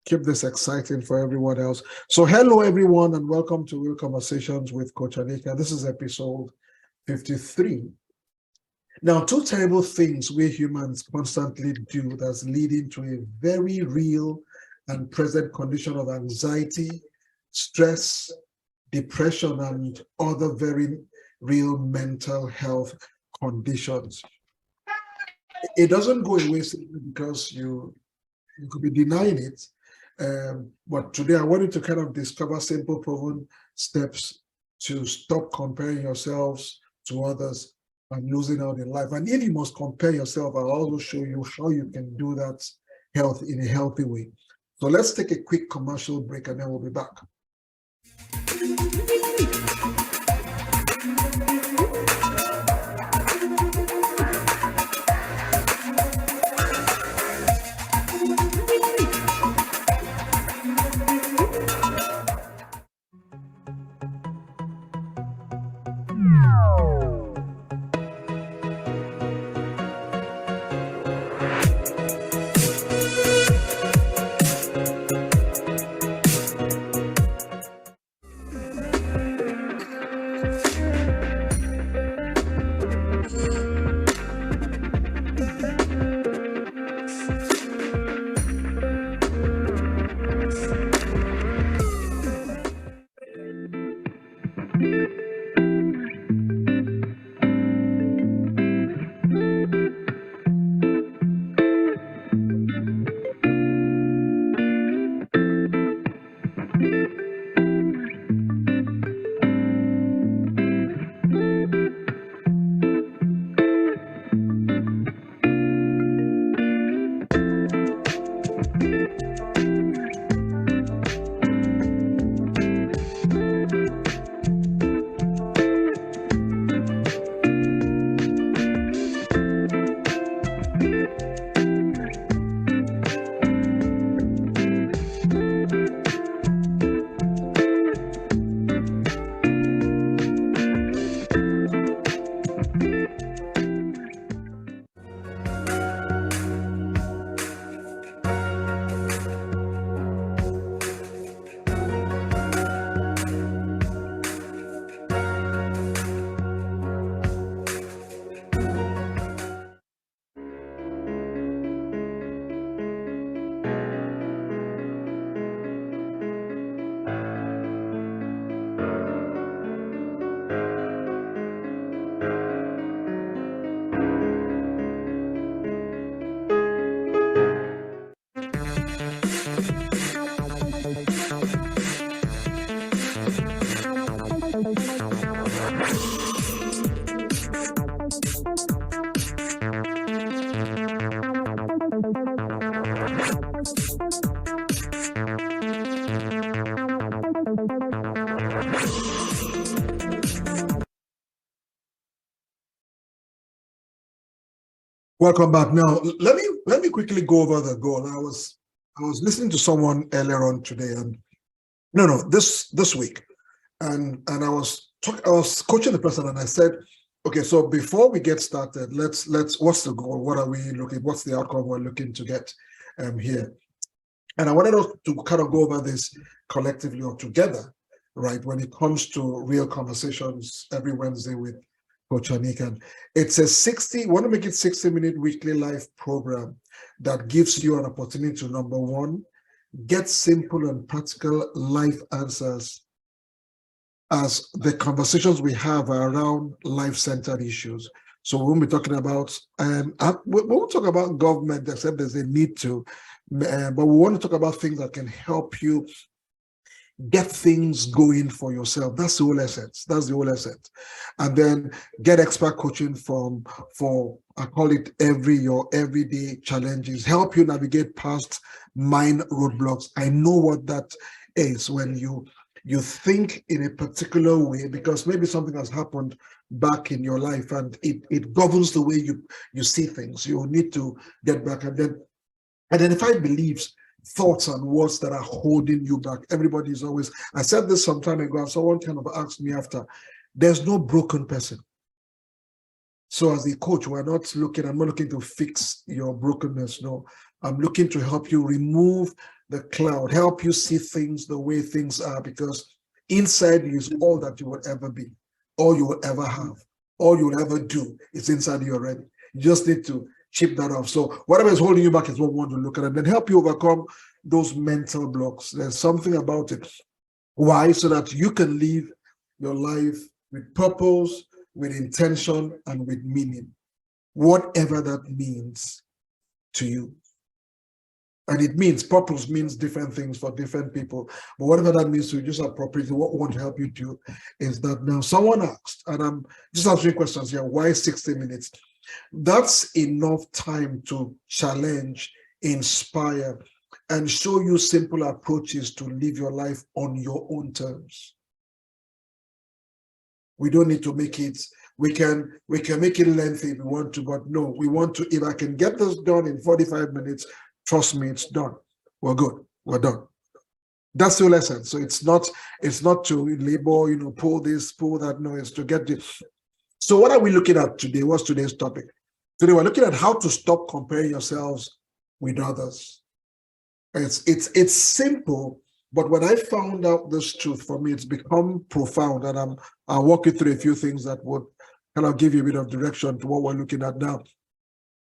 keep this exciting for everyone else. So hello, everyone, and welcome to Real Conversations with Coach Aniekan. This is episode 53. Now, two terrible things we humans constantly do that's leading to a very real and present condition of anxiety, stress, depression, and other very real mental health conditions. It doesn't go away simply because you could be denying it. But today I wanted to kind of discover simple proven steps to stop comparing yourselves to others and losing out in life. And if you must compare yourself, I'll also show you how you can do that in a healthy way. So let's take a quick commercial break and then we'll be back. Welcome back. Now, let me quickly go over the goal. I was listening to someone earlier on today, and this week, and I was coaching the person, and I said, okay, so before we get started, let's what's the goal? What are we looking? What's the outcome we're looking to get here? And I wanted us to kind of go over this collectively or together, right? When it comes to real conversations every Wednesday with Coach Aniekan. It's want to make it 60-minute weekly live program that gives you an opportunity to, number one, get simple and practical life answers as the conversations we have are around life-centered issues. So we won't be talking about, we won't talk about government except there's a need to, but we want to talk about things that can help you get things going for yourself. That's the whole essence. And then get expert coaching for I call it your everyday challenges, help you navigate past mind roadblocks. I know what that is when you think in a particular way because maybe something has happened back in your life and it governs the way you see things. You need to get back and then identify beliefs, thoughts and words that are holding you back. Everybody's always, I said this some time ago, and someone kind of asked me after, there's no broken person. So as a coach, I'm not looking to fix your brokenness. No, I'm looking to help you remove the cloud, help you see things the way things are, because inside you is all that you will ever be, all you will ever have, all you will ever do. It's inside you already. You just need to chip that off. So whatever is holding you back is what we want to look at, and then help you overcome those mental blocks. There's something about it. Why? So that you can live your life with purpose, with intention, and with meaning, whatever that means to you. And it means, purpose means different things for different people. But whatever that means to you, just appropriately, what we want to help you do is that now someone asked, and I'm just answering questions here, why 60 minutes? That's enough time to challenge, inspire, and show you simple approaches to live your life on your own terms. We don't need to make it, we can make it lengthy if we want to, but no, we want to, if I can get this done in 45 minutes, trust me, it's done. We're good. We're done. That's the lesson. So it's not to label, pull this, pull that. No, it's to get this. So what are we looking at today? What's today's topic? Today we're looking at how to stop comparing yourselves with others. It's simple, but when I found out this truth, for me, it's become profound. And I'll walk you through a few things that would kind of give you a bit of direction to what we're looking at now.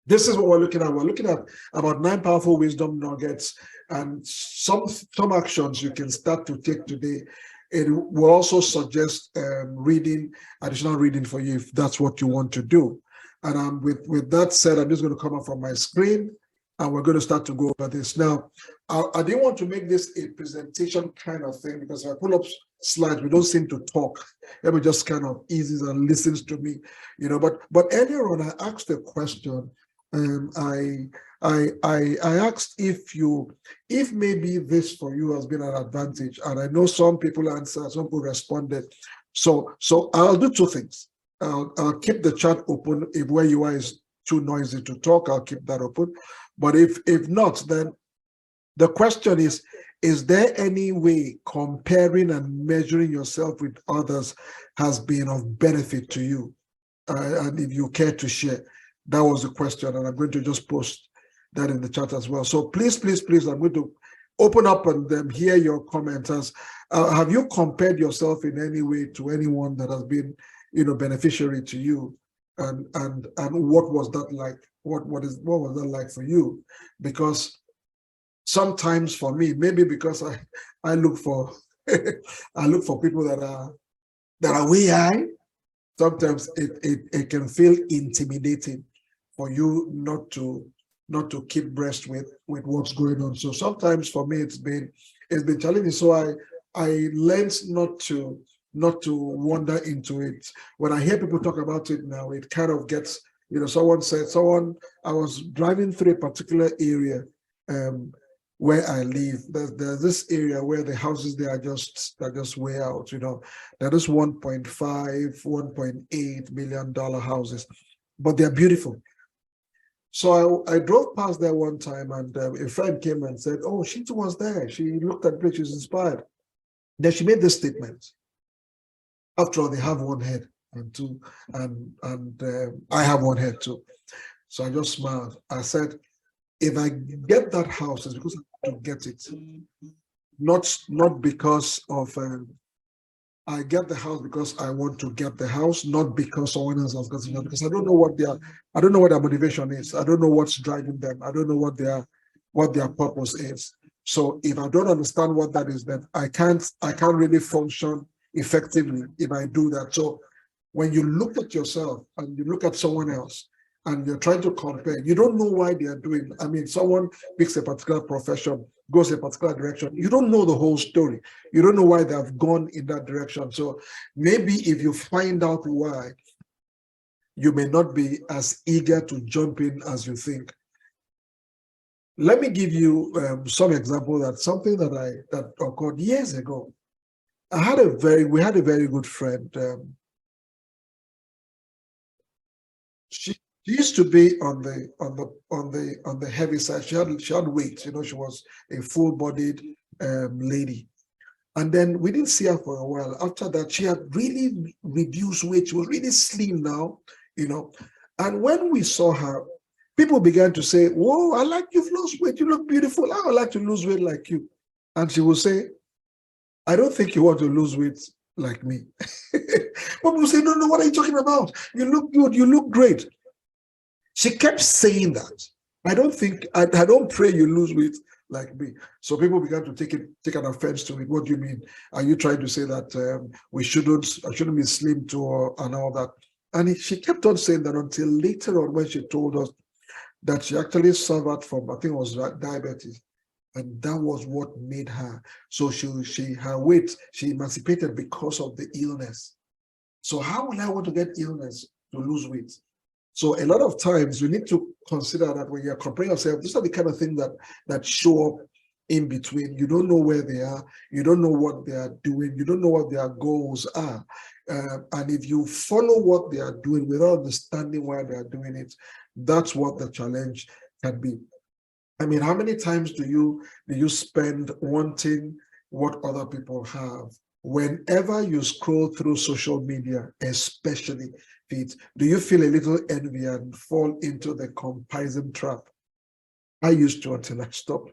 This is what we're looking at. We're looking at about 9 powerful wisdom nuggets and some actions you can start to take today. It will also suggest additional reading for you if that's what you want to do. And with that said, I'm just going to come up from my screen and we're going to start to go over this. Now, I didn't want to make this a presentation kind of thing, because if I pull up slides, we don't seem to talk. Everybody just kind of eases and listens to me, But earlier on, I asked a question. I asked if maybe this for you has been an advantage, and I know some people answered, some people responded. So I'll do two things. I'll keep the chat open. If where you are is too noisy to talk, I'll keep that open. But if not, then the question is there any way comparing and measuring yourself with others has been of benefit to you? And if you care to share. That was the question, and I'm going to just post that in the chat as well. So please, I'm going to open up and hear your comments. Have you compared yourself in any way to anyone that has been, beneficiary to you? And what was that like? What was that like for you? Because sometimes for me, maybe because I look for I look for people that are way high. Sometimes it can feel intimidating for you not to keep breast with what's going on. So sometimes for me it's been challenging. So I learned not to wander into it. When I hear people talk about it now, it kind of gets, I was driving through a particular area where I live. There's this area where the houses there are just way out, They're just 1.5, $1.8 million houses, but they're beautiful. So I drove past there one time, and a friend came and said, "Oh, she too was there. She looked at the place, she was inspired." Then she made this statement: "After all, they have one head, and I have one head too." So I just smiled. I said, "If I get that house, it's because I want to get it, not because of." I get the house because I want to get the house, not because someone else has got it. Because I don't know what their motivation is. I don't know what's driving them. I don't know what their purpose is. So if I don't understand what that is, then I can't really function effectively if I do that. So when you look at yourself and you look at someone else and you're trying to compare, you don't know why they are doing. I mean, someone picks a particular profession, goes a particular direction. You don't know the whole story. You don't know why they have gone in that direction. So maybe if you find out why, you may not be as eager to jump in as you think. Let me give you some example. That's something that occurred years ago. We had a very good friend. She used to be on the heavy side. She had weight. She was a full-bodied lady. And then we didn't see her for a while. After that, she had really reduced weight. She was really slim now, And when we saw her, people began to say, whoa, I like you've lost weight. You look beautiful. I would like to lose weight like you. And she will say, I don't think you want to lose weight like me. But people say, no, what are you talking about? You look good. You look great. She kept saying that. I don't pray you lose weight like me. So people began to take an offense to it. What do you mean? Are you trying to say that I shouldn't be slim too, and all that? And she kept on saying that until later on, when she told us that she actually suffered from, I think it was diabetes, and that was what made her. So her weight, she emancipated because of the illness. So how will I want to get illness to lose weight? So a lot of times you need to consider that when you're comparing yourself, these are the kind of things that show up in between. You don't know where they are. You don't know what they are doing. You don't know what their goals are. And if you follow what they are doing without understanding why they are doing it, that's what the challenge can be. I mean, how many times do you spend wanting what other people have? Whenever you scroll through social media, especially feeds, do you feel a little envy and fall into the comparison trap? I used to until I stopped.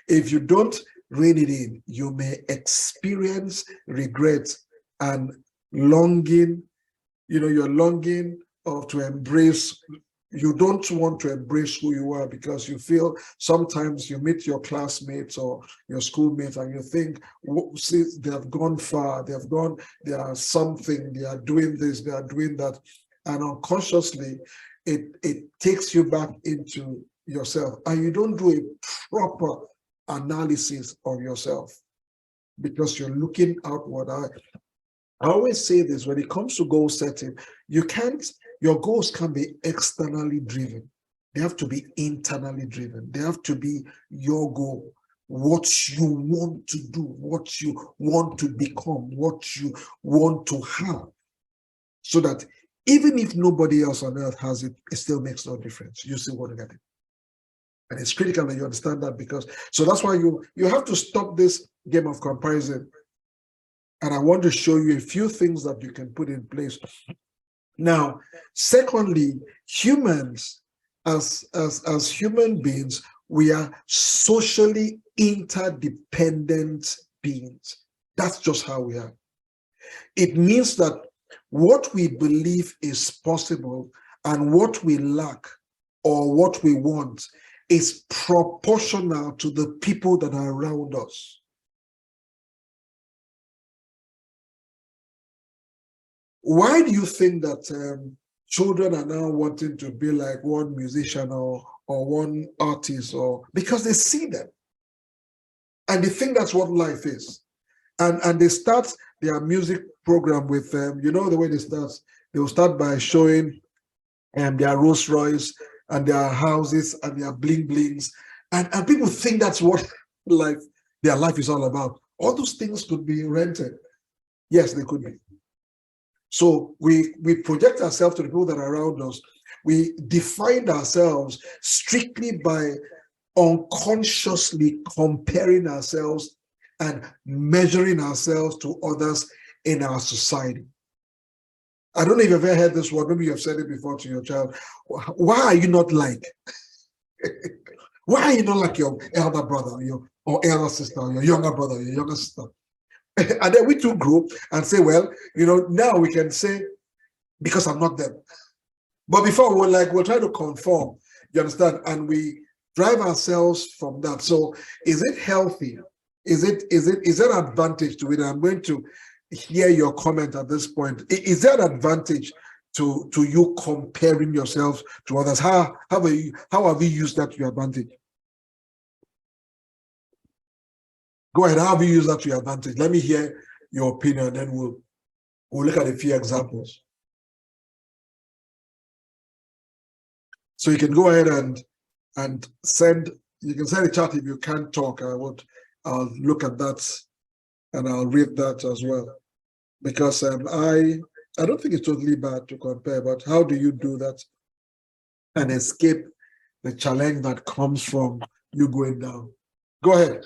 If you don't rein it in, you may experience regret and longing. You're longing to embrace. You don't want to embrace who you are because you feel sometimes you meet your classmates or your schoolmates and you think, see, they have gone far, they are something, they are doing this, they are doing that. And unconsciously, it takes you back into yourself and you don't do a proper analysis of yourself because you're looking outward. I always say this, when it comes to goal setting, your goals can't be externally driven. They have to be internally driven. They have to be your goal, what you want to do, what you want to become, what you want to have. So that even if nobody else on earth has it, it still makes no difference. You still want to get it. And it's critical that you understand that so that's why you have to stop this game of comparison. And I want to show you a few things that you can put in place. Now, secondly, humans, as human beings, we are socially interdependent beings. That's just how we are. It means that what we believe is possible and what we lack or what we want is proportional to the people that are around us. Why do you think that children are now wanting to be like one musician or one artist? Because they see them and they think that's what life is. And they start their music program with, the way they will start by showing their Rolls Royce and their houses and their bling blings. And people think that's what their life is all about. All those things could be rented. Yes, they could be. So we project ourselves to the people that are around us. We define ourselves strictly by unconsciously comparing ourselves and measuring ourselves to others in our society. I don't know if you've ever heard this word. Maybe you've said it before to your child. Why are you not like? Why are you not like your elder brother or elder sister or your younger brother or your younger sister? And then we too grow and say, well, now we can say, because I'm not them. But before we'll try to conform, you understand? And we drive ourselves from that. So is it healthy? Is there an advantage to it? I'm going to hear your comment at this point. Is there an advantage to you comparing yourself to others? How have you used that to your advantage? Go ahead. How have you used that to your advantage? Let me hear your opinion, then we'll look at a few examples. So you can go ahead and send. You can send a chat if you can't talk. I'll look at that and I'll read that as well. Because I don't think it's totally bad to compare, but how do you do that and escape the challenge that comes from you going down? Go ahead.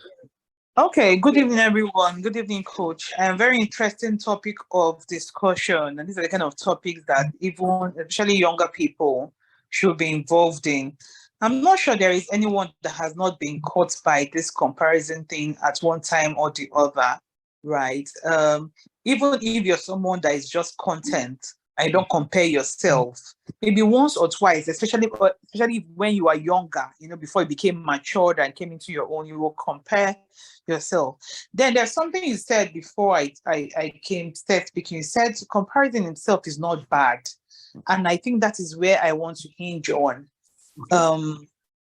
Okay, good evening, everyone. Good evening, Coach. A very interesting topic of discussion. And these are the kind of topics that even, especially younger people, should be involved in. I'm not sure there is anyone that has not been caught by this comparison thing at one time or the other, right? Even if you're someone that is just content and you don't compare yourself, maybe once or twice, especially when you are younger, before you became matured and came into your own, you will compare yourself. Then there's something you said before I came start speaking. You said comparison itself is not bad. And I think that is where I want to hinge on.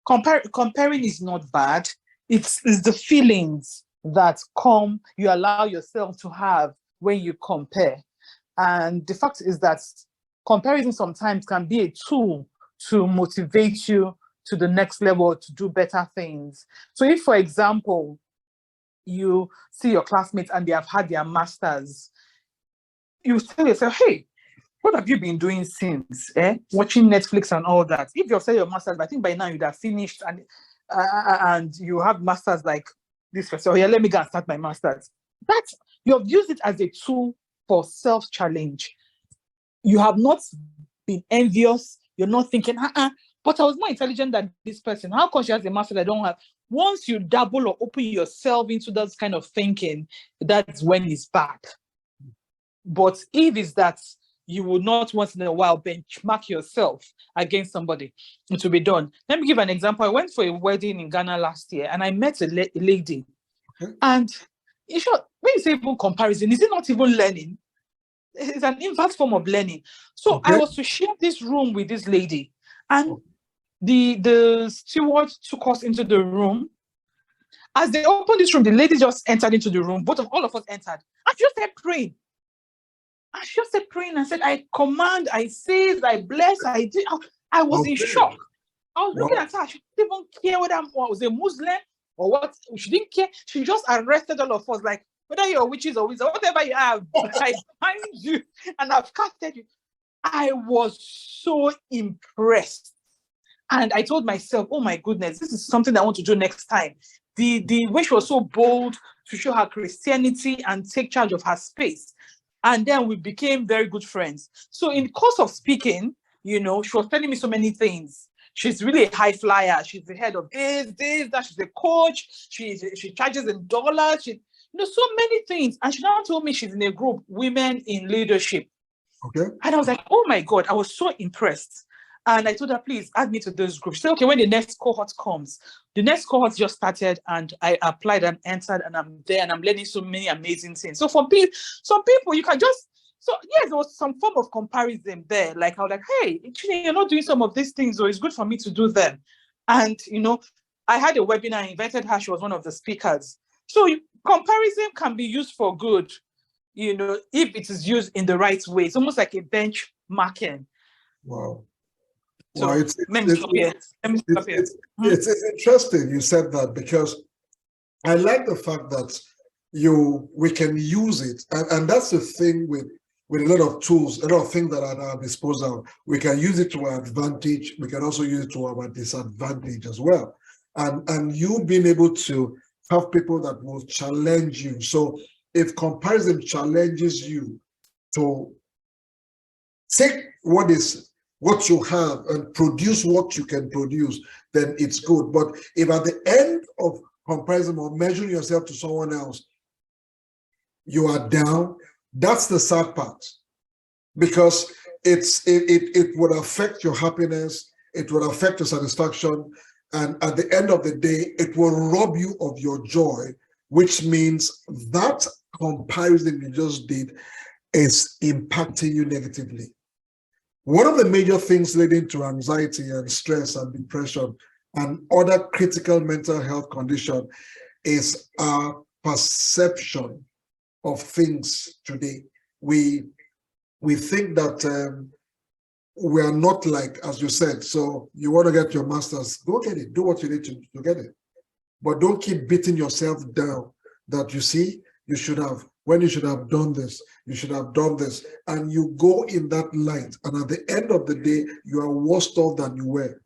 Comparing is not bad. It's the feelings that you allow yourself to have when you compare. And the fact is that comparison sometimes can be a tool to motivate you to the next level, to do better things. So if, for example, you see your classmates and they have had their masters, you tell yourself, hey, what have you been doing since? Watching Netflix and all that. If you've said your masters, I think by now you'd have finished and you have masters like this person. Oh yeah, let me go and start my masters. You've used it as a tool for self-challenge. You have not been envious. You're not thinking, but I was more intelligent than this person. How come she has a master that I don't have? Once you dabble or open yourself into that kind of thinking, that's when it's bad. But if it's that you will not once in a while benchmark yourself against somebody, it will be done. Let me give an example. I went for a wedding in Ghana last year and I met a lady. And in short, when you say even comparison, is it not even learning? It's an inverse form of learning. So I was to share this room with this lady, and the steward took us into the room. As they opened this room, the lady just entered into the room. All of us entered. And she just started praying. And she just started praying and said, I command, I seize, I bless, I do. I was in shock. I was looking at her. She didn't even care whether I was a Muslim or what. She didn't care. She just arrested all of us, like, whether you're witches or wizards, whatever you have, I find you and I've casted you. I was so impressed. And I told myself, oh my goodness, this is something I want to do next time. The way she was so bold to show her Christianity and take charge of her space. And then we became very good friends. So in the course of speaking, she was telling me so many things. She's really a high flyer. She's the head of this, that. She's a coach. She charges in dollars. So many things. And she now told me she's in a group, Women in Leadership. Okay. And I was like, oh my God, I was so impressed. And I told her, please add me to this group. She said, okay, when the next cohort comes. The next cohort just started and I applied and entered and I'm there and I'm learning so many amazing things. So for some people, you can just, there was some form of comparison there. Like I was like, hey, you're not doing some of these things, so it's good for me to do them. And, I had a webinar, I invited her, she was one of the speakers. So comparison can be used for good, if it is used in the right way. It's almost like a benchmarking. Wow. So well, it's interesting you said that, because I like the fact that we can use it. And that's the thing with a lot of tools, a lot of things that are at our disposal. We can use it to our advantage. We can also use it to our disadvantage as well. And you being able to have people that will challenge you. So if comparison challenges you to take what you have and produce what you can produce, then it's good. But if at the end of comparison or measuring yourself to someone else, you are down, that's the sad part, because it would affect your happiness, it would affect your satisfaction, and at the end of the day, it will rob you of your joy, which means that comparison you just did is impacting you negatively. One of the major things leading to anxiety and stress and depression and other critical mental health conditions is our perception of things today. We think that we are not like, as you said, so you want to get your master's, go get it, do what you need to get it. But don't keep beating yourself down that you see, you should have, when you should have done this, you should have done this. And you go in that light. And at the end of the day, you are worse off than you were.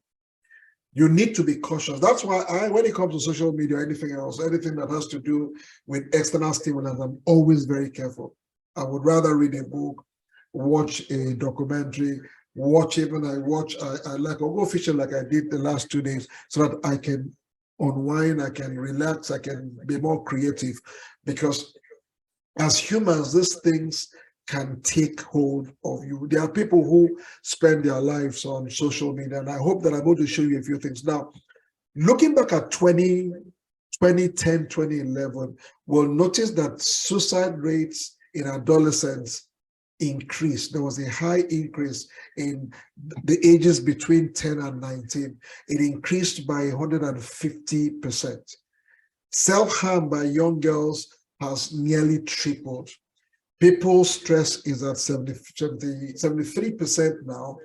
You need to be cautious. That's why when it comes to social media or anything else, anything that has to do with external stimulus, I'm always very careful. I would rather read a book, watch a documentary, watch even I watch, I like, I'll go fishing like I did the last 2 days so that I can unwind, I can relax, I can be more creative. Because as humans, these things can take hold of you. There are people who spend their lives on social media, and I hope that I'm going to show you a few things. Now, looking back at 2010, 2011, we'll notice that suicide rates in adolescents increased. There was a high increase in the ages between 10 and 19. It increased by 150%. Self-harm by young girls has nearly tripled. People's stress is at 73% now.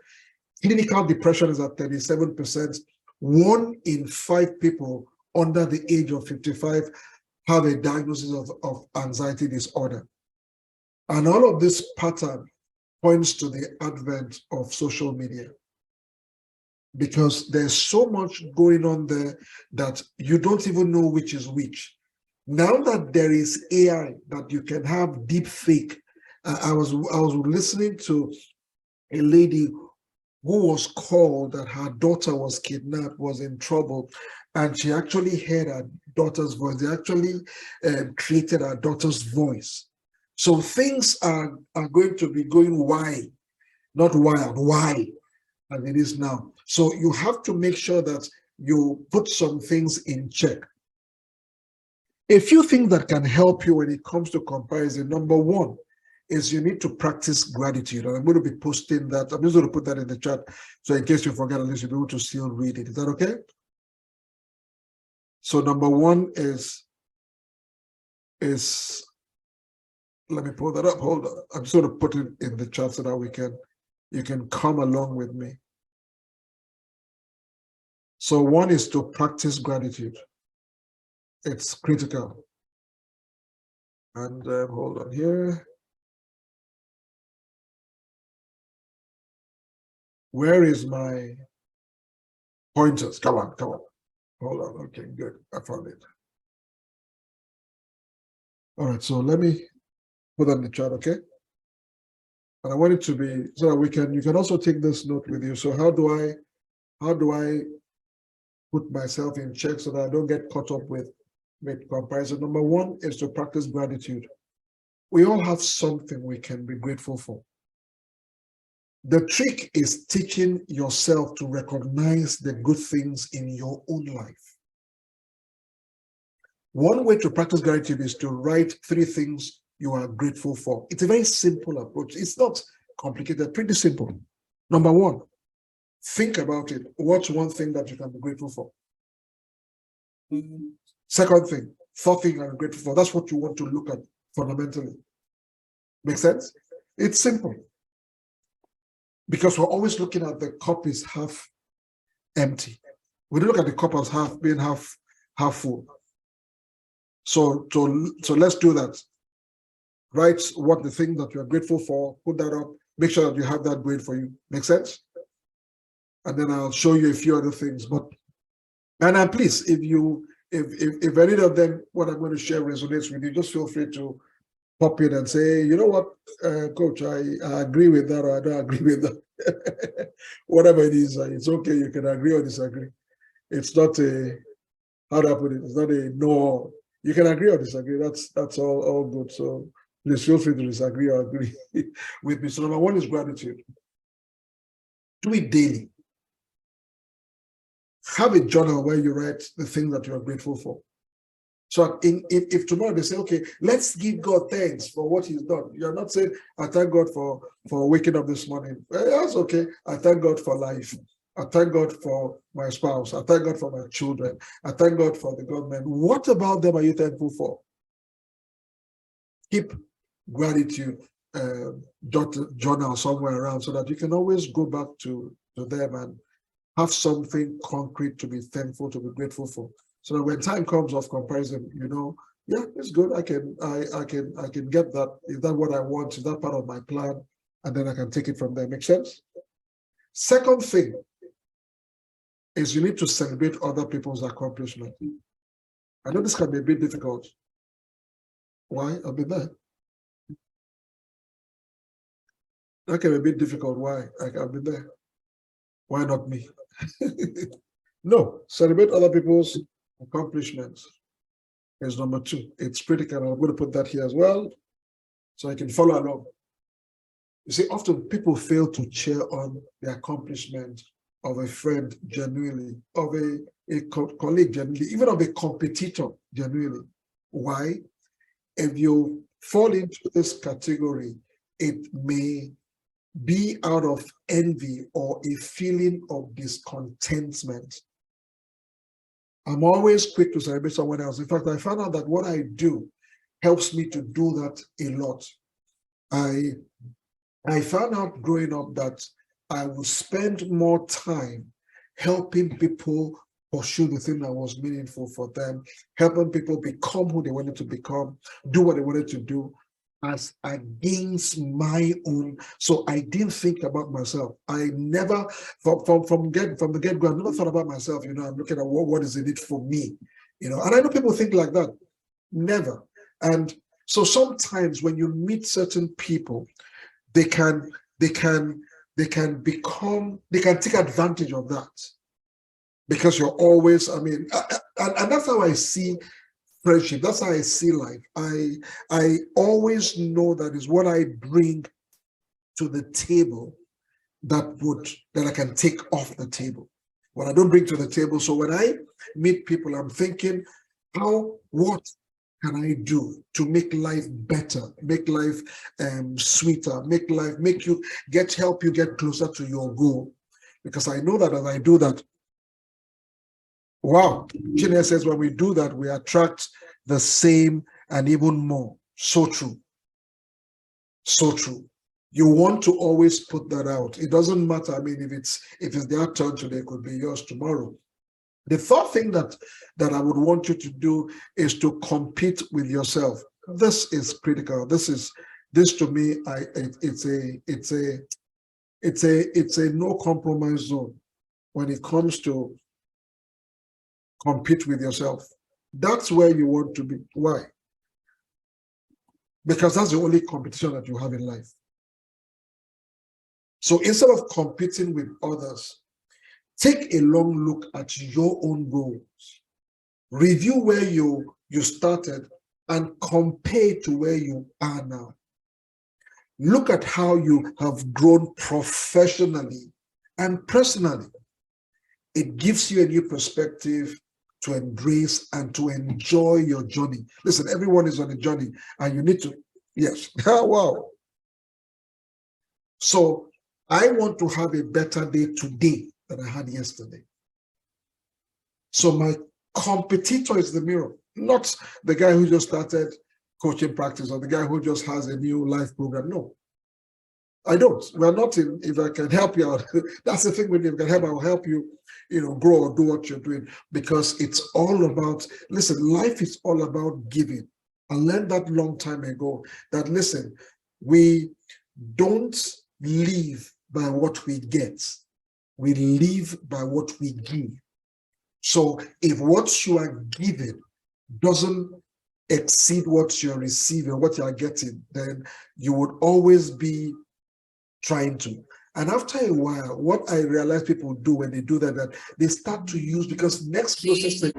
Clinical depression is at 37%. 1 in 5 people under the age of 55 have a diagnosis of anxiety disorder. And all of this pattern points to the advent of social media, because there's so much going on there that you don't even know which is which. Now that there is AI, that you can have deep fake. I was listening to a lady who was called that her daughter was kidnapped, was in trouble, and she actually heard her daughter's voice. They actually created her daughter's voice. So things are going to be going wild, not wild, wild, as it is now. So you have to make sure that you put some things in check. A few things that can help you when it comes to comparison. Number one is you need to practice gratitude. And I'm going to be posting that. I'm just going to put that in the chat. So in case you forget, at least you'll be able to still read it. Is that okay? So number one is let me pull that up. Hold on. I'm just going to put it in the chat so that you can come along with me. So one is to practice gratitude. It's critical. And hold on here. Where is my pointers? Come on. Hold on. Okay, good. I found it. All right, so let me put that in the chat, okay? And I want it to be so that you can also take this note with you. So how do I put myself in check so that I don't get caught up with comparison? Number one is to practice gratitude. We all have something we can be grateful for. The trick is teaching yourself to recognize the good things in your own life. One way to practice gratitude is to write 3 things you are grateful for. It's a very simple approach. It's not complicated, pretty simple. Number one, think about it. What's one thing that you can be grateful for? Second thing, 4 things I'm grateful for. That's what you want to look at fundamentally. Make sense? It's simple. Because we're always looking at the cup is half empty. We don't look at the cup as half full. So let's do that. Write what the thing that you're grateful for, put that up, make sure that you have that grade for you. Make sense? And then I'll show you a few other things. And please, if any of them, what I'm going to share resonates with you, just feel free to pop in and say, you know what, coach, I agree with that, or I don't agree with that. Whatever it is, it's okay. You can agree or disagree. It's not how do I put it? It's not a no. You can agree or disagree. That's all good. So please feel free to disagree or agree with me. So number one is gratitude. Do it daily. Have a journal where you write the things that you are grateful for. So if tomorrow they say, okay, let's give God thanks for what he's done. You're not saying, I thank God for waking up this morning. That's okay. I thank God for life. I thank God for my spouse. I thank God for my children. I thank God for the government. What about them are you thankful for? Keep gratitude journal somewhere around so that you can always go back to them and have something concrete to be thankful, to be grateful for. So that when time comes of comparison, you know, yeah, it's good. I can get that. Is that what I want? Is that part of my plan? And then I can take it from there. Make sense? Second thing is you need to celebrate other people's accomplishment. I know this can be a bit difficult. Why? I've been there. That can be a bit difficult. Why? I've been there. Why not me? No, celebrate other people's accomplishments is number 2. It's critical. I'm going to put that here as well so I can follow along. You see, often people fail to cheer on the accomplishment of a friend genuinely, of a colleague genuinely, even of a competitor genuinely. Why? If you fall into this category, it may be out of envy or a feeling of discontentment. I'm always quick to celebrate someone else. In fact, I found out that what I do helps me to do that a lot. I found out growing up that I would spend more time helping people pursue the thing that was meaningful for them, helping people become who they wanted to become, do what they wanted to do, as against my own. So I didn't think about myself. I never, from the get-go, I never thought about myself. I'm looking at what is in it for me, and I know people think like that. Never. And so sometimes when you meet certain people, they can take advantage of that because you're always, and that's how I see friendship. That's how I see life. I always know that is what I bring to the table that I can take off the table. What I don't bring to the table. So when I meet people, I'm thinking, what can I do to make life better, make life sweeter, help you get closer to your goal? Because I know that as I do that, wow, Gina says when we do that, we attract the same and even more. So true. So true. You want to always put that out. It doesn't matter. If it's their turn today, it could be yours tomorrow. The third thing that I would want you to do is to compete with yourself. This is critical. This to me, it's a no compromise zone when it comes to compete with yourself. That's where you want to be. Why? Because that's the only competition that you have in life. So instead of competing with others, take a long look at your own goals. Review where you started and compare to where you are now. Look at how you have grown professionally and personally. It gives you a new perspective to embrace and to enjoy your journey. Listen, everyone is on a journey and you need to, yes. Wow. So I want to have a better day today than I had yesterday. So my competitor is the mirror, not the guy who just started coaching practice or the guy who just has a new life program. No, I don't. We're not in, if I can help you out, that's the thing with you. If I can help, I will help you, grow or do what you're doing, because it's all about, listen, life is all about giving. I learned that long time ago that, listen, we don't live by what we get. We live by what we give. So if what you are giving doesn't exceed what you're receiving, what you're getting, then you would always be trying to. And after a while, what I realize people do when they do that they start to use, because next closest thing.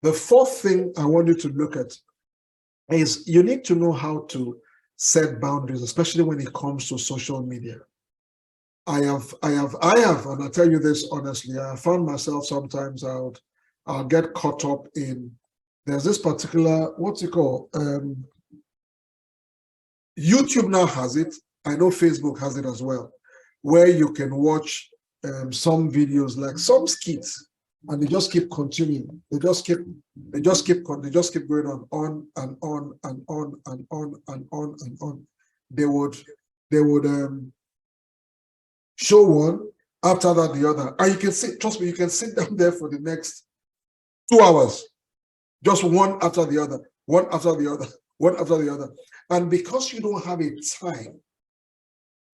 The fourth thing I want you to look at is you need to know how to set boundaries, especially when it comes to social media. I have, and I tell you this honestly, I found myself sometimes I'll get caught up in, there's this particular, what's it called? YouTube now has it. I know Facebook has it as well, where you can watch some videos, like some skits, and they just keep continuing. They just keep going on and on and on and on and on and on. They would show one after that the other, and you can sit. Trust me, you can sit down there for the next 2 hours, just one after the other, one after the other, one after the other. And because you don't have a time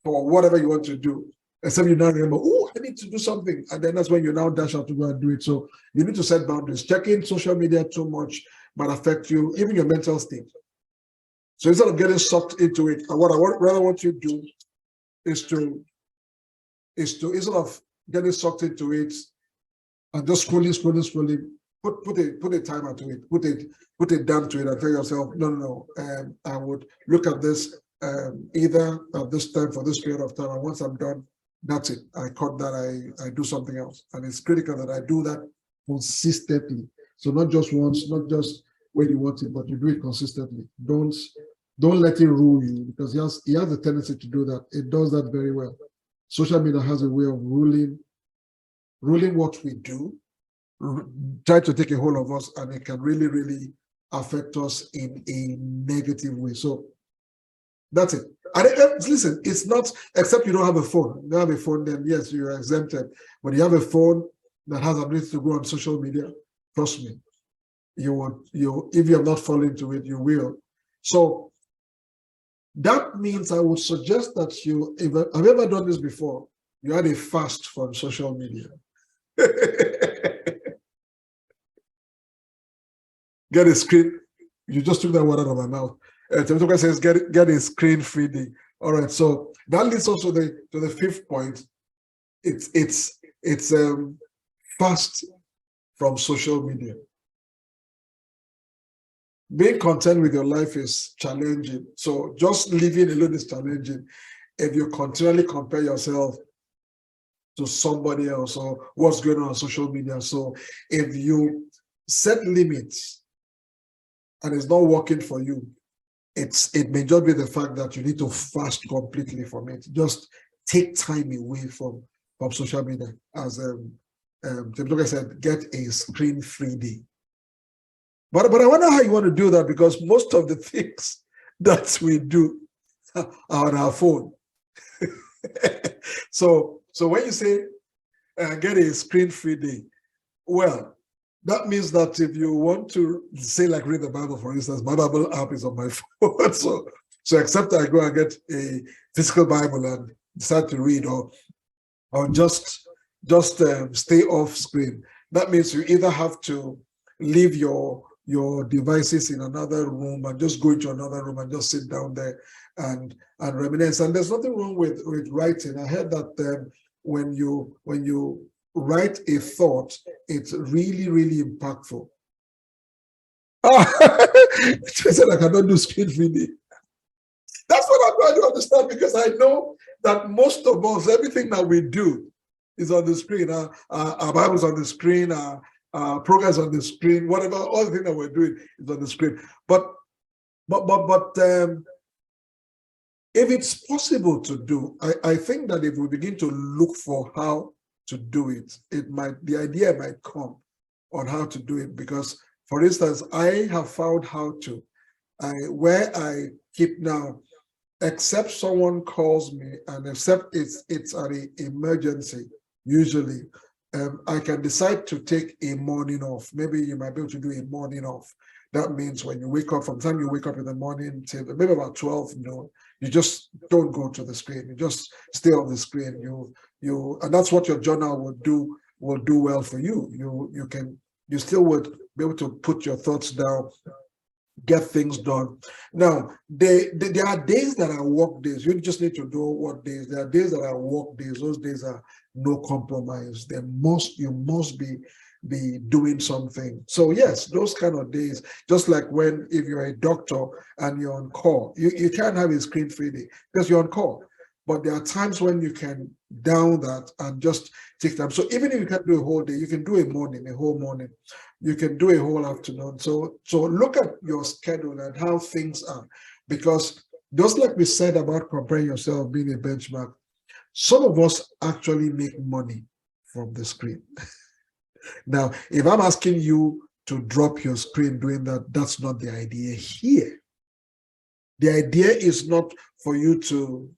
for whatever you want to do, except you now remember, oh, I need to do something. And then that's when you now dash out to go and do it. So you need to set boundaries. Checking social media too much might affect you, even your mental state. So instead of getting sucked into it, what I rather want you to do is to instead of getting sucked into it and just scrolling, put a timer to it, put it down to it, and tell yourself, no, I would look at this either at this time for this period of time, and once I'm done, that's it. I cut that. I do something else, and it's critical that I do that consistently. So not just once, not just when you want it, but you do it consistently. Don't let it rule you, because he has a tendency to do that. It does that very well. Social media has a way of ruling what we do, try to take a hold of us, and it can really, really affect us in a negative way. So that's it. And listen, it's not, except you don't have a phone. You don't have a phone, then yes, you are exempted. But you have a phone that has ability to go on social media, trust me, if you have not fallen into it, you will. So that means I would suggest that have you ever done this before? You had a fast from social media. Get a screen. You just took that word out of my mouth. Temitoka says, get a screen-free day. All right, so that leads us to the fifth point. It's fast from social media. Being content with your life is challenging. So just living alone is challenging if you continually compare yourself to somebody else or what's going on social media. So if you set limits and it's not working for you, it may just be the fact that you need to fast completely from it. Just take time away from social media. As Temitoka said, get a screen-free day. But I wonder how you want to do that, because most of the things that we do are on our phone. So when you say get a screen-free day, well, that means that if you want to say, like, read the Bible, for instance, my Bible app is on my phone. So except I go and get a physical Bible and decide to read, or just stay off screen. That means you either have to leave your devices in another room and just go into another room and just sit down there and reminisce. And there's nothing wrong with writing. I heard that when you write a thought, it's really, really impactful. I said I cannot do screen reading. That's what I'm trying to understand, because I know that most of us, everything that we do is on the screen. Our Bible's on the screen, our programs on the screen, whatever, all the things that we're doing is on the screen. But if it's possible to do, I think that if we begin to look for how to do it, the idea might come on how to do it. Because, for instance, I have found how to, where I keep now, except someone calls me and except it's an emergency, usually, I can decide to take a morning off. Maybe you might be able to do a morning off. That means when you wake up, from the time you wake up in the morning till maybe about 12 noon, you just don't go to the screen. You just stay on the screen. And that's what your journal will do well for you. You still would be able to put your thoughts down, get things done. Now, there are days that are work days. You just need to know what days. There are days that are work days. Those days are no compromise. You must be doing something. So yes, those kind of days, just like if you're a doctor and you're on call, you can't have a screen-free day because you're on call. But there are times when you can down that and just take time. So even if you can't do a whole day, you can do a whole morning. You can do a whole afternoon. So look at your schedule and how things are. Because just like we said about comparing yourself, being a benchmark, some of us actually make money from the screen. Now, if I'm asking you to drop your screen doing that, that's not the idea here. The idea is not for you to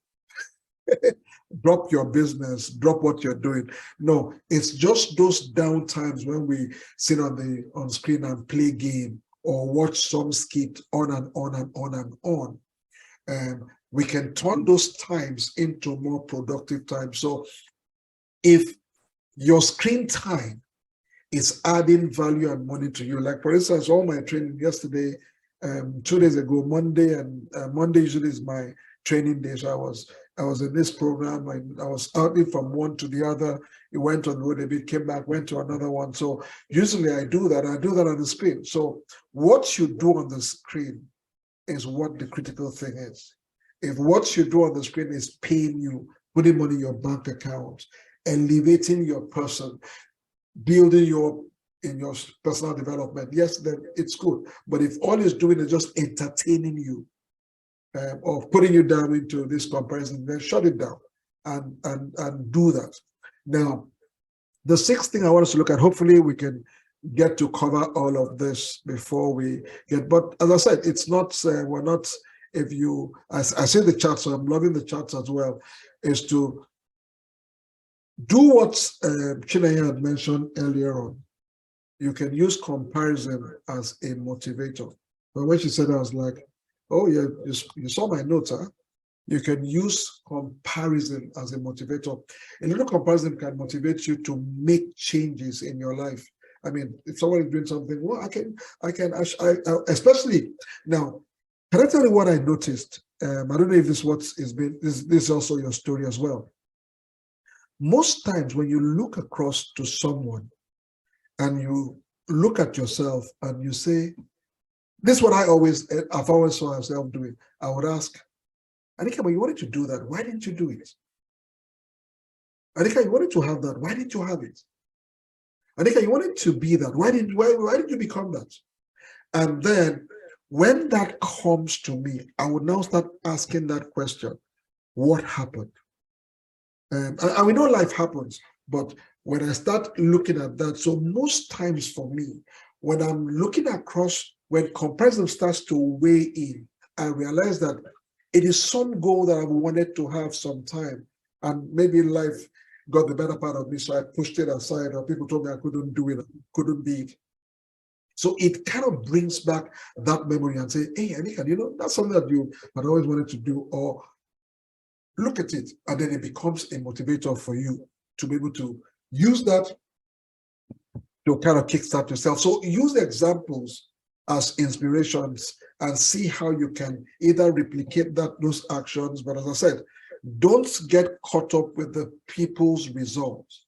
drop your business, drop what you're doing. No, it's just those down times when we sit on screen and play game or watch some skit on and on and on and on. We can turn those times into more productive time. So if your screen time is adding value and money to you, like for instance, all my training yesterday, 2 days ago, Monday, and Monday usually is my training day. So I was in this program, and I was out from one to the other. It went on the road a bit, came back, went to another one. So usually I do that on the screen. So what you do on the screen is what the critical thing is. If what you do on the screen is paying you, putting money in your bank account, elevating your person, building you up in your personal development, yes, then it's good. But if all it's doing is just entertaining you, or putting you down into this comparison, then shut it down and do that. Now, the sixth thing I want us to look at, hopefully we can get to cover all of this before we get, but as I said, it's not, we're not, if you, I see the charts, so I'm loving the charts as well, is to do what Chinaya had mentioned earlier on. You can use comparison as a motivator. But when she said that, I was like, oh yeah, you saw my notes, huh? You can use comparison as a motivator. A little comparison can motivate you to make changes in your life. I mean, if someone is doing something, well, I especially now, can I tell you what I noticed? I don't know if this is also your story as well. Most times when you look across to someone and you look at yourself and you say, this is what I've always saw myself doing. I would ask, Aniekan, but you wanted to do that. Why didn't you do it? Aniekan, you wanted to have that. Why didn't you have it? Aniekan, you wanted to be that. Why did you become that? And then when that comes to me, I would now start asking that question, what happened? And we know life happens, but when I start looking at that, so most times for me, when I'm looking across, when comparison starts to weigh in, I realize that it is some goal that I've wanted to have some time, and maybe life got the better part of me, so I pushed it aside, or people told me I couldn't do it, couldn't be it. So it kind of brings back that memory and say, hey, Aniekan, you know, that's something that you had always wanted to do, or look at it, and then it becomes a motivator for you to be able to use that to kind of kickstart yourself. So use the examples as inspirations and see how you can either replicate those actions. But as I said, don't get caught up with the people's results.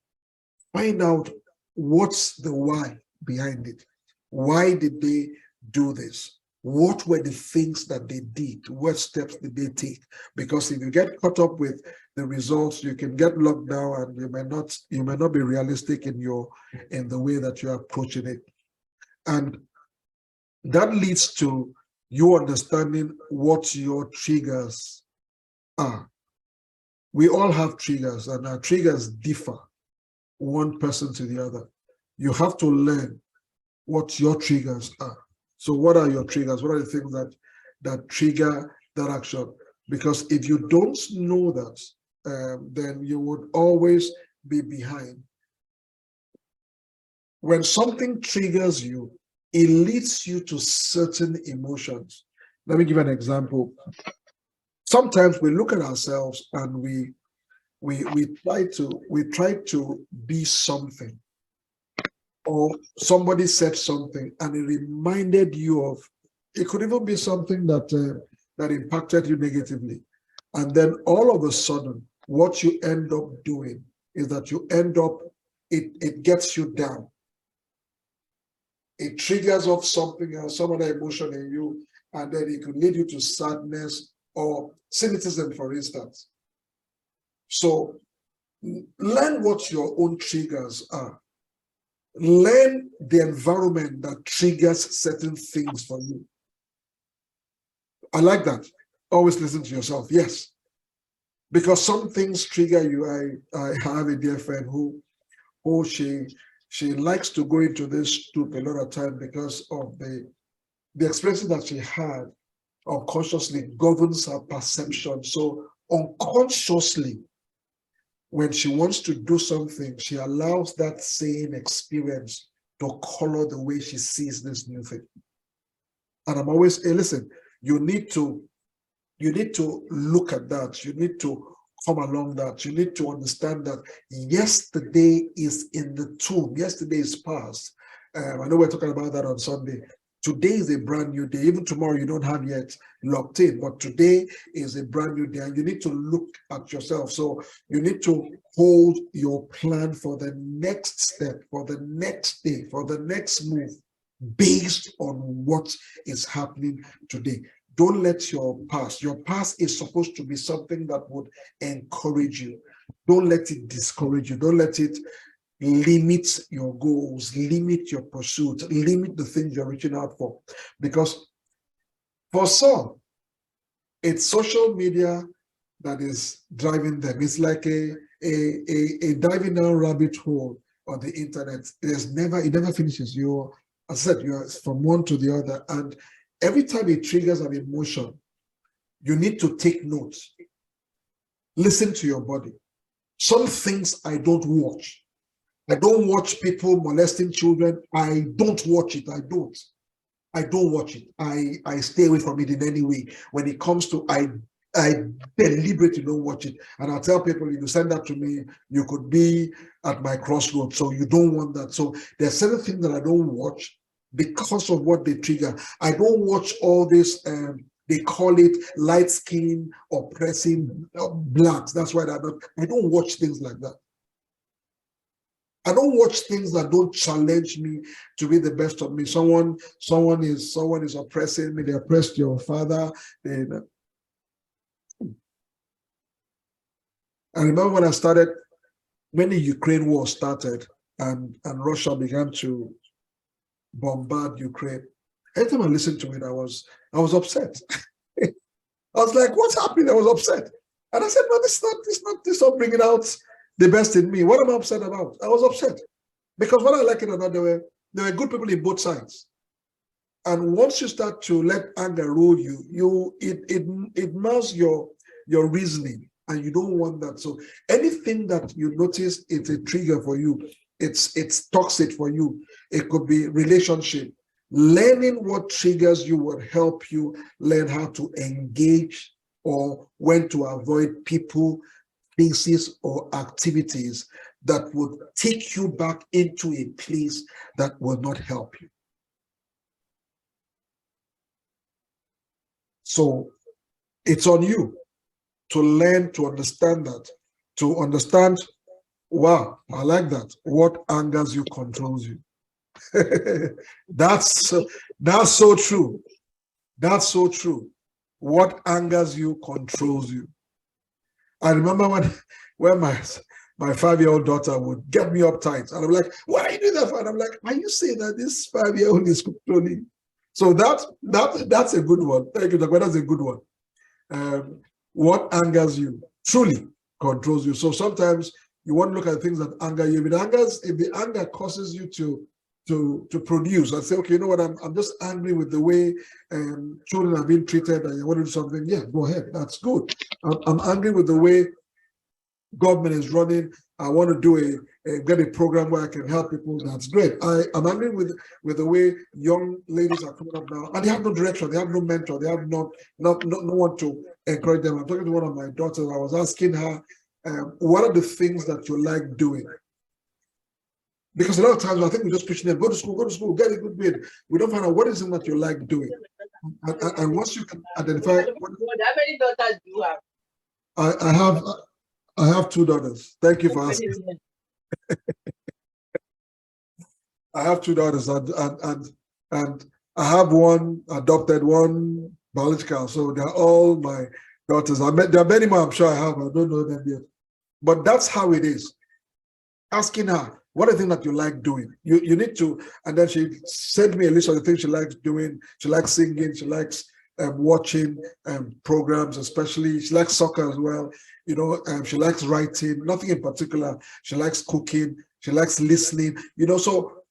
Find out what's the why behind it. Why did they do this? What were the things that they did? What steps did they take? Because if you get caught up with the results, you can get locked down, and you may not be realistic in the way that you're approaching it. And that leads to you understanding what your triggers are. We all have triggers, and our triggers differ one person to the other. You have to learn what your triggers are. So what are your triggers? What are the things that trigger that action? Because if you don't know that, then you would always be behind. When something triggers you, it leads you to certain emotions. Let me give an example. Sometimes we look at ourselves and we try to be something, or somebody said something and it reminded you of, it could even be something that impacted you negatively. And then all of a sudden, what you end up doing is that it gets you down. It triggers off something else, some other emotion in you, and then it could lead you to sadness or cynicism, for instance. So learn what your own triggers are. Learn the environment that triggers certain things for you. I like that. Always listen to yourself. Yes. Because some things trigger you. I have a dear friend who she likes to go into this stoop a lot of time because of the experiences that she had unconsciously governs her perception. So unconsciously, when she wants to do something, she allows that same experience to color the way she sees this new thing. And I'm always, hey, listen, you need to look at that. You need to come along that. You need to understand that yesterday is in the tomb. Yesterday is past. I know we're talking about that on Sunday. Today is a brand new day. Even tomorrow, you don't have yet locked in, but today is a brand new day, and you need to look at yourself. So you need to hold your plan for the next step, for the next day, for the next move, based on what is happening today. Don't let your past is supposed to be something that would encourage you. Don't let it discourage you. Don't let it limit your goals, limit your pursuit, limit the things you're reaching out for. Because for some, it's social media that is driving them. It's like a diving down rabbit hole on the internet. It never finishes. As I said, you're from one to the other. And every time it triggers an emotion, you need to take notes. Listen to your body. Some things I don't watch. I don't watch people molesting children. I don't watch it. I don't watch it. I stay away from it in any way. When it comes to, I deliberately don't watch it. And I tell people, if you send that to me, you could be at my crossroads. So you don't want that. So there's certain things that I don't watch because of what they trigger. I don't watch all this, they call it light skin oppressing blacks. That's why I don't watch things like that. I don't watch things that don't challenge me to be the best of me. Someone is oppressing me. They oppressed your father. I remember when the Ukraine war started and Russia began to bombard Ukraine. Every time I listened to it, I was upset. I was like, "What's happening?" I was upset, and I said, "No, this is not bringing out the best in me. What am I upset about?" I was upset because what I like it or not, there were good people in both sides. And once you start to let anger rule you, it mars your reasoning, and you don't want that. So anything that you notice it's a trigger for you, it's toxic for you. It could be relationship. Learning what triggers you will help you learn how to engage or when to avoid people, places, or activities that would take you back into a place that will not help you. So it's on you to learn to understand that, to understand, wow, I like that. What angers you controls you. That's so true. That's so true. What angers you controls you. I remember when my 5-year-old daughter would get me uptight, and I'm like, "What are you doing that for?" And I'm like, "Are you saying that this 5-year-old is controlling?" So that's a good one. Thank you, Dr. That's a good one. What angers you truly controls you. So sometimes you want to look at things that anger you. If the anger causes you to produce and say, "Okay, you know what, I'm just angry with the way children are being treated, and you want to do something," yeah, go ahead. That's good. I'm angry with the way government is running. I want to get a program where I can help people. That's great. I'm angry with the way young ladies are coming up now, and they have no direction, they have no mentor, they have no one to encourage them. I'm talking to one of my daughters. I was asking her, what are the things that you like doing? Because a lot of times I think we're just pushing them, go to school, get a good grade. We don't find out what is it that you like doing. And once you can identify, how many daughters do you have? I have 2 daughters. Thank you for asking. I have 2 daughters, and I have one adopted, one biological. So they're all my daughters. There are many more I'm sure I have. I don't know them yet. But that's how it is. Asking her, what are the things that you like doing? You need to, and then she sent me a list of the things she likes doing. She likes singing, she likes watching programs, especially. She likes soccer as well. She likes writing, nothing in particular. She likes cooking, she likes listening, so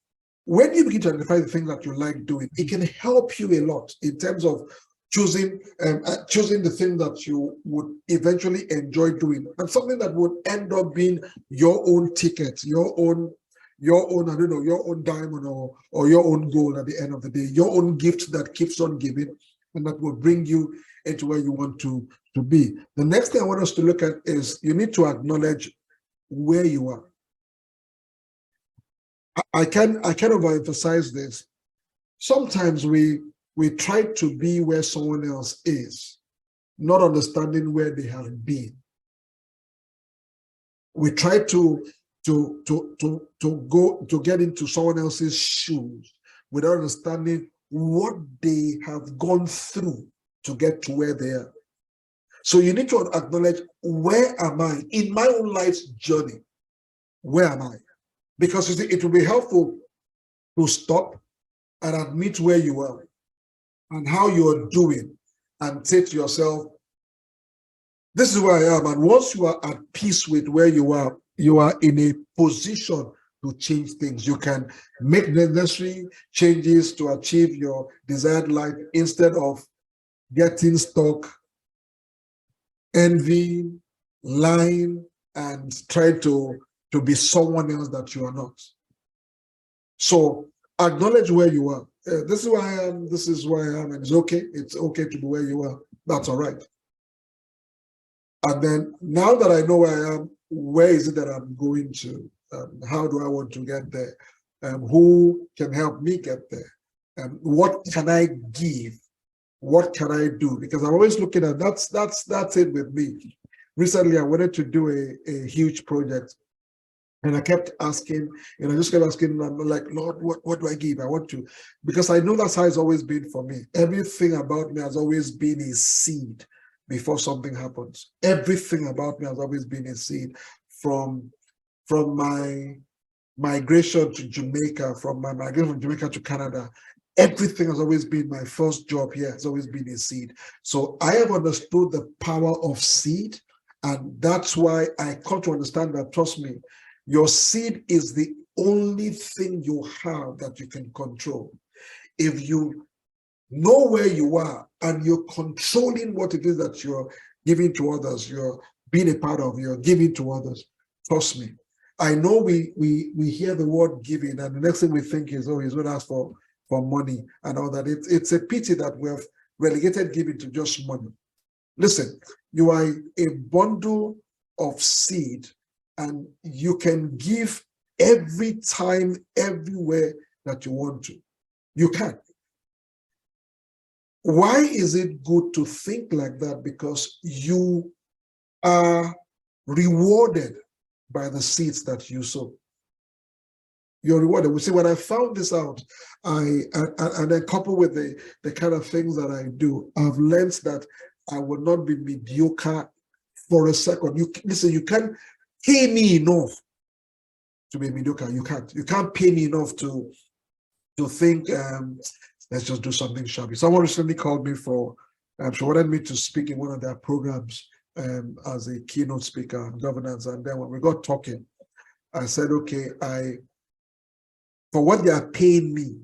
when you begin to identify the things that you like doing, it can help you a lot in terms of choosing the thing that you would eventually enjoy doing, and something that would end up being your own ticket, your own your own, I don't know, your own diamond or your own gold at the end of the day, your own gift that keeps on giving and that will bring you into where you want to be. The next thing I want us to look at is you need to acknowledge where you are. I can overemphasize this. Sometimes we try to be where someone else is, not understanding where they have been. We try to get into someone else's shoes without understanding what they have gone through to get to where they are. So you need to acknowledge, where am I in my own life's journey? Where am I? Because you see, it will be helpful to stop and admit where you are and how you are doing, and say to yourself, this is where I am. And once you are at peace with where you are in a position to change things. You can make the necessary changes to achieve your desired life instead of getting stuck, envy, lying, and try to be someone else that you are not. So acknowledge where you are. This is where I am, this is where I am, and it's okay. It's okay to be where you are. That's all right. And then now that I know where I am, where is it that I'm going to? How do I want to get there? Who can help me get there? What can I give? What can I do? Because I'm always looking at that's it with me. Recently, I wanted to do a huge project, and I kept asking, I just kept asking, I'm like, Lord, what do I give? I want to, because I know that's how it's always been for me. Everything about me has always been a seed before something happens. Everything about me has always been a seed. From my migration to Jamaica, from my migration from Jamaica to Canada, everything has always been my first job here, has always been a seed. So I have understood the power of seed, and that's why I come to understand that, trust me, your seed is the only thing you have that you can control. If you know where you are and you're controlling what it is that you're giving to others, you're being a part of, you're giving to others, trust me. I know we hear the word giving, and the next thing we think is, oh, he's going to ask for money and all that. It's a pity that we have relegated giving to just money. Listen, you are a bundle of seed, and you can give every time, everywhere that you want to. You can. Why is it good to think like that? Because you are rewarded by the seeds that you sow. You're rewarded. We see, when I found this out, and then coupled with the kind of things that I do, I've learned that I will not be mediocre for a second. Listen, you can't pay me enough to be mediocre. You can't. You can't pay me enough to think, let's just do something shabby. Someone recently called me she wanted me to speak in one of their programs as a keynote speaker on governance. And then when we got talking, I said, okay, for what they are paying me,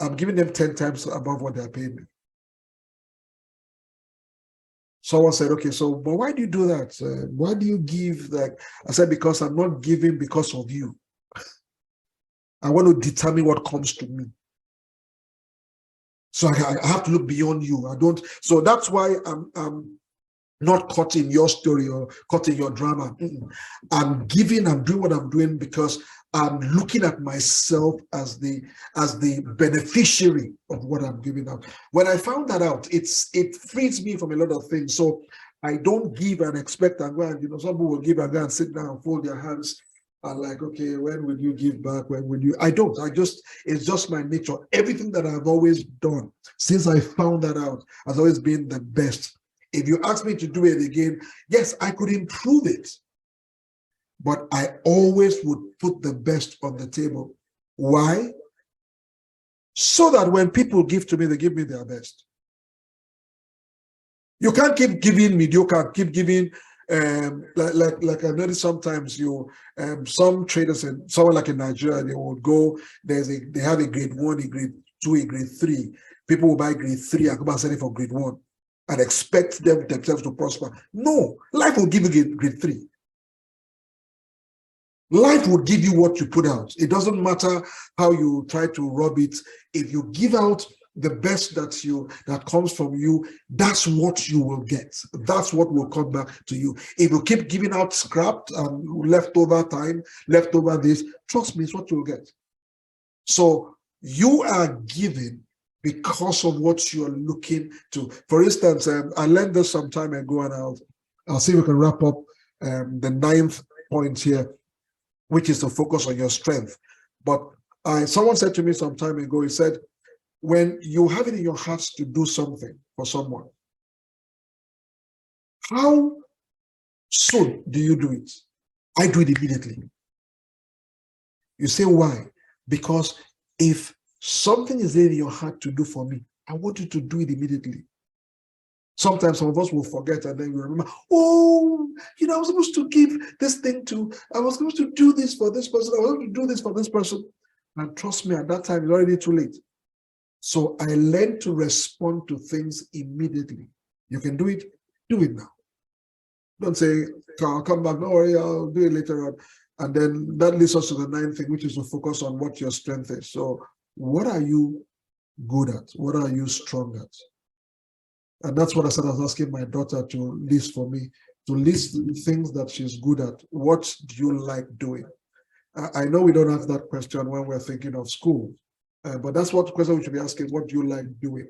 I'm giving them 10 times above what they are paying me. Someone said, okay, so, but why do you do that? Why do you give that? I said, because I'm not giving because of you. I want to determine what comes to me. So I have to look beyond you. So that's why I'm not caught in your story or caught in your drama. I'm doing what I'm doing because I'm looking at myself as the beneficiary of what I'm giving out. When I found that out, it frees me from a lot of things. So I don't give and expect and go and, some people will give and go and sit down and fold their hands and like, okay, when will you give back? When will you? I don't. It's just my nature. Everything that I've always done since I found that out has always been the best. If you ask me to do it again, yes, I could improve it. But I always would put the best on the table. Why? So that when people give to me, they give me their best. You can't keep giving mediocre, keep giving, like I noticed sometimes some traders, and someone like in Nigeria, they would go, they have a grade 1, a grade 2, a grade 3. People will buy grade 3 and come and sell it for grade 1 and expect themselves to prosper. No, life will give you grade 3. Life will give you what you put out. It doesn't matter how you try to rub it. If you give out the best that comes from you, that's what you will get. That's what will come back to you. If you keep giving out scrap and leftover time, leftover this, trust me, it's what you'll get. So you are giving because of what you're looking to. For instance, I learned this some time ago, and I'll see if we can wrap up the 9th point here, which is to focus on your strength. But someone said to me some time ago, he said, when you have it in your heart to do something for someone, how soon do you do it? I do it immediately. You say, why? Because if something is in your heart to do for me, I want you to do it immediately. Sometimes some of us will forget, and then we remember, oh, I was supposed to give this thing I was supposed to do this for this person, I was supposed to do this for this person. And trust me, at that time, it's already too late. So I learned to respond to things immediately. You can do it now. Don't say, I'll come back, don't worry, I'll do it later on. And then that leads us to the 9th thing, which is to focus on what your strength is. So what are you good at? What are you strong at? And that's what I said. I was asking my daughter to list for me, to list things that she's good at. What do you like doing? I know we don't ask that question when we're thinking of school, but that's what question we should be asking. What do you like doing?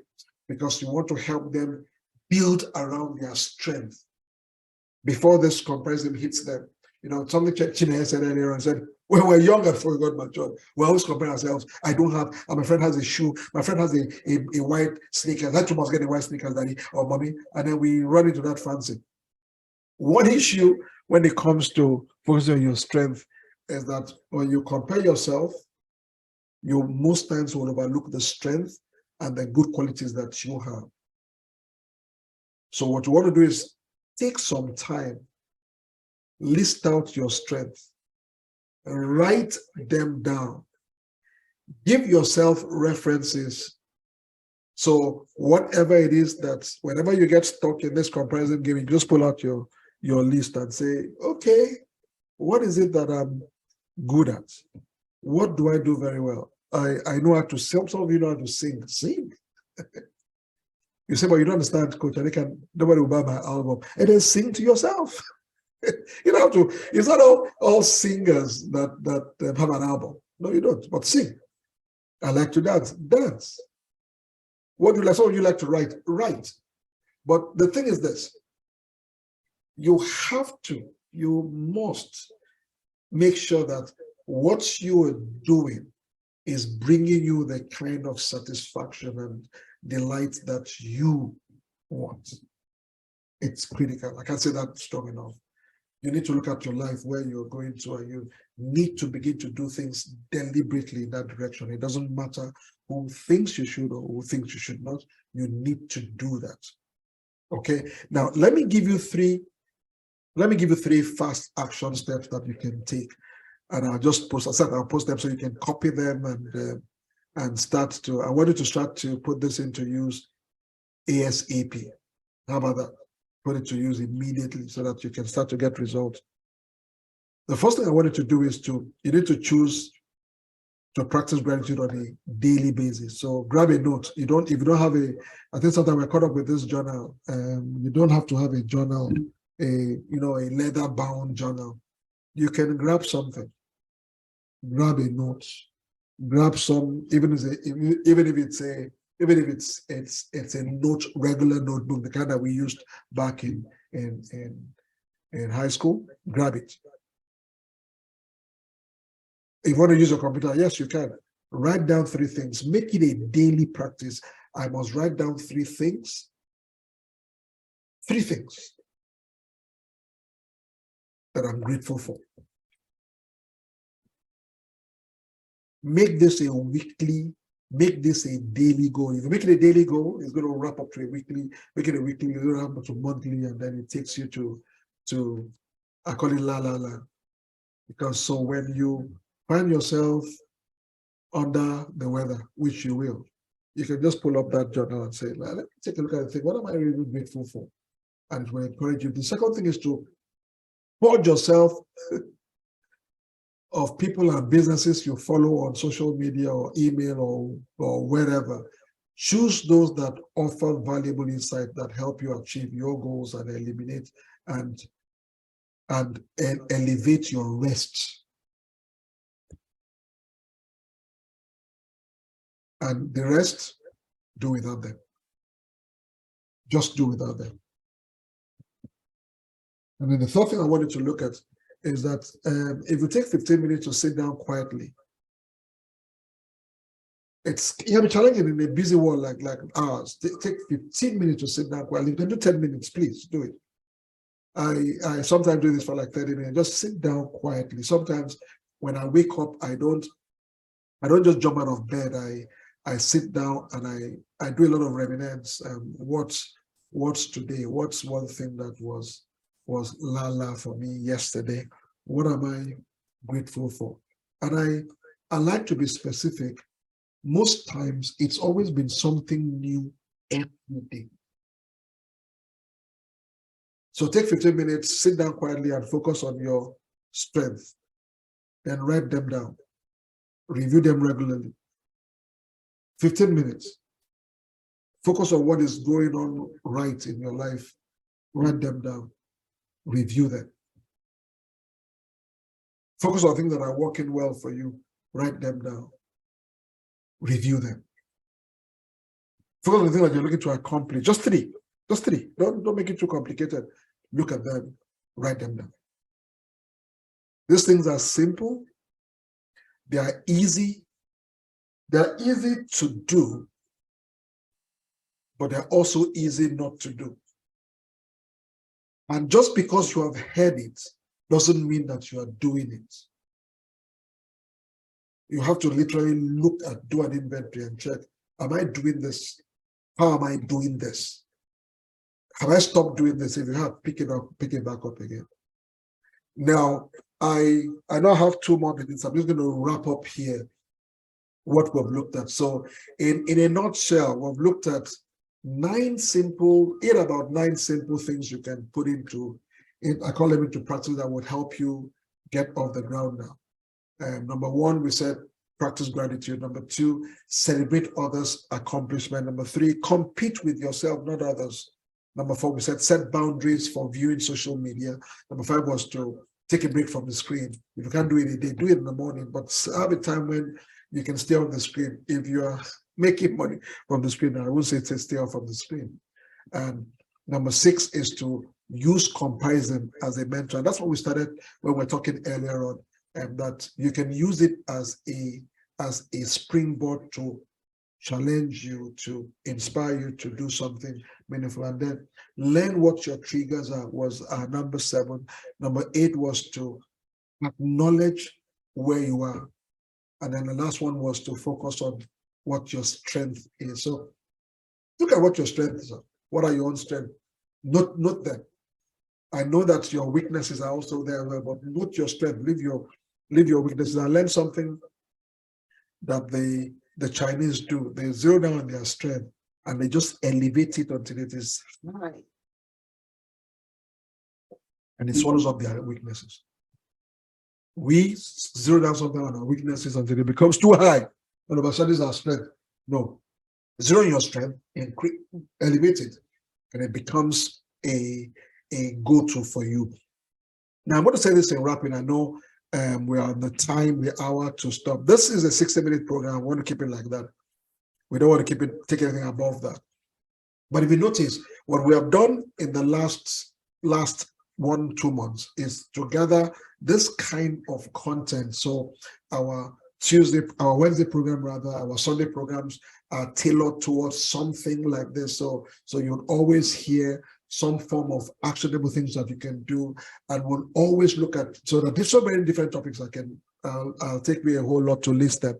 Because you want to help them build around their strength before this comparison hits them. Something Chinese said earlier and said, when we're younger, before we got matured, we always compare ourselves. I don't have, my friend has a shoe, my friend has a white sneakers. That you must get a white sneakers, daddy or mommy. And then we run into that fancy. One issue when it comes to focusing on your strength is that when you compare yourself, you most times will overlook the strength and the good qualities that you have. So what you want to do is take some time, list out your strengths, write them down, give yourself references. So whatever it is that whenever you get stuck in this comparison game, you just pull out your list and say, okay, what is it that I'm good at? What do I do very well? I know how to sing. Some of you know how to sing. Sing. You say, but you don't understand, Coach Aniekan, nobody will buy my album. And then sing to yourself. You don't have to. It's not all singers that have an album. No, you don't. But sing. I like to dance. Dance. What do you like? Some of you like to write. Write. But the thing is this. You must make sure that what you are doing is bringing you the kind of satisfaction and delight that you want. It's critical. I can't say that strong enough. You need to look at your life, where you're going to, and you need to begin to do things deliberately in that direction. It doesn't matter who thinks you should or who thinks you should not. You need to do that. Okay. Now, let me give you three fast action steps that you can take. And I'll just post them so you can copy them and start to, I want you to start to put this into use ASAP. How about that? Put it to use immediately so that you can start to get results. The first thing I wanted to do is you need to choose to practice gratitude on a daily basis. So grab a note. If you don't have I think sometimes we're caught up with this journal. You don't have to have a journal, a leather bound journal. You can grab something. Grab a note. Grab some, even if it's a regular notebook, the kind that we used back in high school. Grab it. If you want to use a computer, yes, you can. Write down 3 things. Make it a daily practice. I must write down 3 things. 3 things that I'm grateful for. Make this a daily goal. If you make it a daily goal, it's going to wrap up to a weekly. Make it a weekly, you don't wrap up to monthly, and then it takes you to I call it la. Because so when you find yourself under the weather, which you will, you can just pull up that journal and say, let me take a look at it and think, what am I really grateful for? And it will encourage you. The second thing is to purge yourself of people and businesses you follow on social media or email or wherever. Choose those that offer valuable insight that help you achieve your goals and eliminate and elevate your rest. And the rest, do without them. Just do without them. And then the third thing I wanted to look at is that if you take 15 minutes to sit down quietly, it can be challenging in a busy world like ours. Take 15 minutes to sit down quietly. You can do 10 minutes, please do it. I sometimes do this for like 30 minutes. Just sit down quietly. Sometimes when I wake up, I don't just jump out of bed. I sit down and I do a lot of reminiscence. What's today? What's one thing that was la for me yesterday? What am I grateful for? And I like to be specific. Most times it's always been something new every day. So take 15 minutes, sit down quietly and focus on your strength. Then write them down. Review them regularly. 15 minutes. Focus on what is going on right in your life. Write them down. Review them. Focus on things that are working well for you. Write them down. Review them. Focus on the things that you're looking to accomplish. Just three. Just three. Don't make it too complicated. Look at them. Write them down. These things are simple. They are easy. They're easy to do, but they're also easy not to do. And just because you have heard it doesn't mean that you are doing it. You have to literally do an inventory and check, am I doing this? How am I doing this? Have I stopped doing this? If you have, pick it back up again. Now, I now have 2 more minutes. I'm just going to wrap up here what we've looked at. So in a nutshell, we've looked at 9 simple things you can put into it. I call them into practice that would help you get off the ground now. Number 1, we said practice gratitude. Number 2, celebrate others' accomplishment. Number 3, compete with yourself, not others. Number 4, we said set boundaries for viewing social media. Number 5 was to take a break from the screen. If you can't do it in the day, do it in the morning, but have a time when you can stay on the screen. If you are making money from the screen, I won't say to stay off from the screen. And number 6 is to use comparison as a mentor. And that's what we started when we were talking earlier on, and that you can use it as a springboard to challenge you, to inspire you to do something meaningful. And then learn what your triggers are was number 7. Number 8 was to acknowledge where you are. And then the last one was to focus on what your strength is. So look at what your strengths are. What are your own strengths? Note them. I know that your weaknesses are also there, but note your strength. Leave your weaknesses. I learned something that the Chinese do. They zero down on their strength and they just elevate it until it is high. And it swallows up their weaknesses. We zero down something on our weaknesses until it becomes too high. And of a sudden, it's our strength. No. Zero your strength and elevate it. And it becomes a go-to for you. Now, I'm going to say this in wrapping. I know we are on the hour to stop. This is a 60-minute program. I want to keep it like that. We don't want to take anything above that. But if you notice, what we have done in the last 1-2 months is to gather this kind of content. So our Wednesday program, our Sunday programs are tailored towards something like this. So you'll always hear some form of actionable things that you can do, and we'll always look at, so that there's so many different topics I'll take me a whole lot to list them.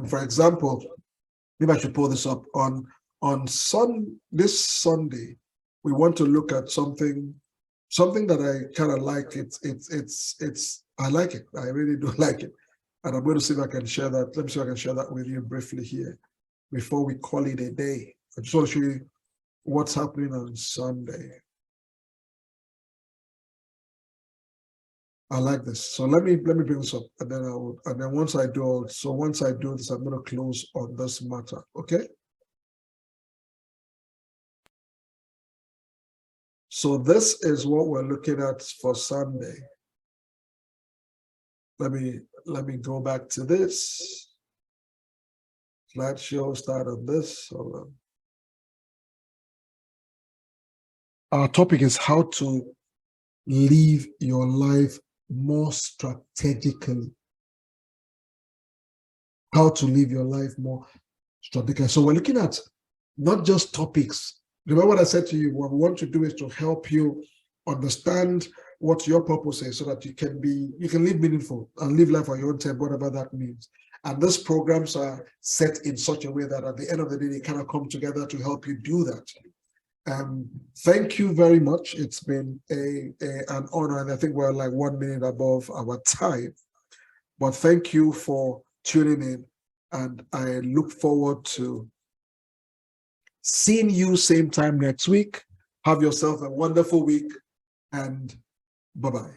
For example, maybe I should pull this up on this Sunday. We want to look at something that I kind of like. I like it. I really do like it. And I'm going to see if I can share that. Let me see if I can share that with you briefly here before we call it a day. I just want to show you what's happening on Sunday. I like this. So let me bring this up, and then once I do this, I'm going to close on this matter. Okay. So this is what we're looking at for Sunday. Let me go back to this. Slideshow, start on this. Hold on. Our topic is how to live your life more strategically. How to live your life more strategically. So we're looking at not just topics. Remember what I said to you, what we want to do is to help you understand what your purpose is so that you can live meaningful and live life on your own time, whatever that means. And these programs are set in such a way that at the end of the day, they kind of come together to help you do that. Thank you very much. It's been an honor, and I think we're like 1 minute above our time. But thank you for tuning in, and I look forward to seeing you same time next week. Have yourself a wonderful week, and bye-bye.